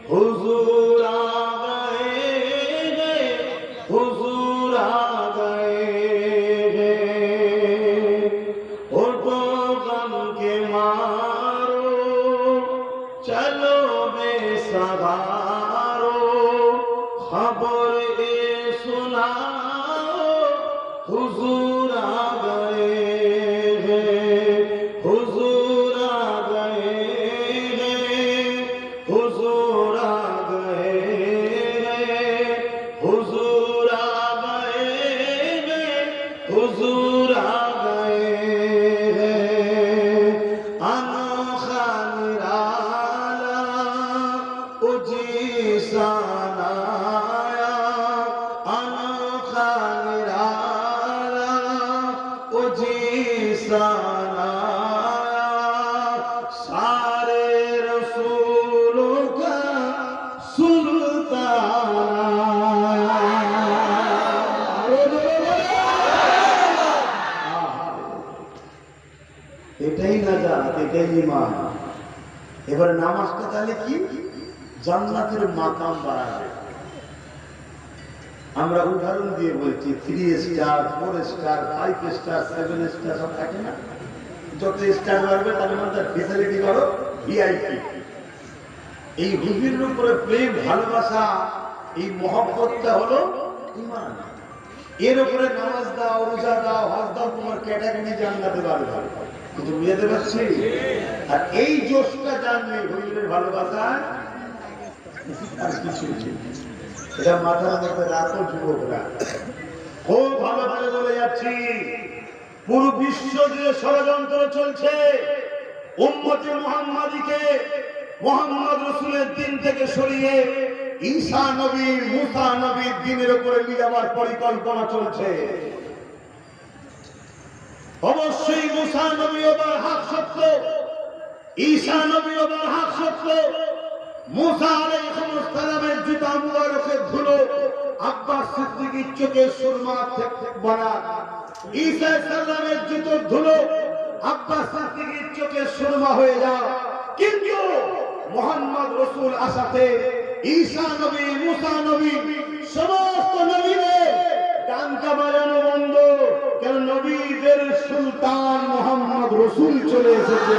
हुजूर आ गए रे, हुजूर आ गए रे। उठो गम के मारो, चलो बेसहारो, खबर ये सुनाओ, हुजूर आ गए रे, हुजूर आ गए रे, हुजूर आ गए रे, हुजूर आ गए रे, हुजूर आ गए रे। अनोखा निराला उजीसान आया, अनोखा निराला उजीसान आया, सारे रसूलों का सुल्तान এটাই নাজাত, এটাই ঈমান। এবারে নামাজটা তাহলে কি জান্নাতের মাকাম বাড়াবে। আমরা উদাহরণ দিয়ে বলছি 3 স্টার 4 স্টার 5 স্টার 7 স্টার সব থাকে না, যত স্টার বাড়বে তার মধ্যে ফ্যাসিলিটি করো ভিআইপি। এই হুজুরের উপরে প্রেম ভালোবাসা, এই মহব্বতটা হলো ঈমান। এর উপরে নামাজ দাও, রোজা দাও, হজ দাও, তোমার ক্যাটাগরি জান্নাতে বাড়বে। কিন্তু বুঝতে পারছি, আর এই জোশটা জানলে হুজুরের ভালোবাসা আর কিছু এটা মাথার মধ্যে রাখো যুবকরা। খুব ভালো করে বলে যাচ্ছি, পুরো বিশ্ব জুড়ে ষড়যন্ত্র চলছে উম্মতে মুহাম্মাদীকে মুহাম্মদ রাসূলের দিন থেকে সরিয়ে ঈসা নবী মুসা নবীর দিনের উপরে নিয়ে যাওয়ার পরিকল্পনা চলছে। অবশ্যই মুসা নবী ওবার হক সত্য, ঈসা নবী ওবার হক সত্য। মুসা আলাইহিস সালামের জুতা মুবারকের ধুলো আব্বাস সিদ্দিকীর চোখে সুরমা বনা, ঈসা সালামের জুতোর ধুলো আব্বাস সিদ্দিকীর চোখে সুরমা হয়ে যায়। কিন্তু মুহাম্মদ রাসূল আসাতে ঈসা নবী মুসা নবী সমস্ত নবীদের ডাঙ্কা বাজানো বন্ধ, কারণ নবীদের সুলতান মুহাম্মদ রাসূল চলে এসেছে।